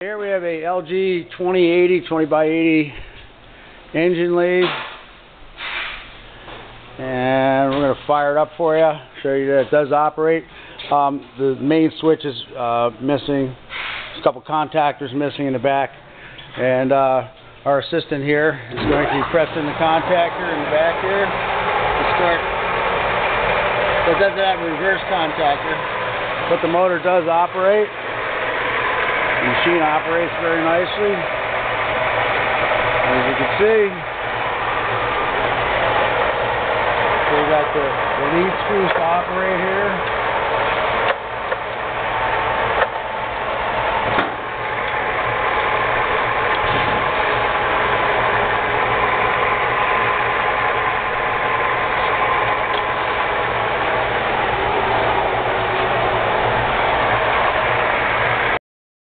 Here we have a LG2080 20x80 engine lathe, and we're going to fire it up for you, show you that it does operate. The main switch is missing. There's a couple contactors missing in the back, and our assistant here is going to be pressing the contactor in the back here to start. It doesn't have a reverse contactor, but the motor does operate. The machine operates very nicely, as you can see. So we got the lead screws to operate here.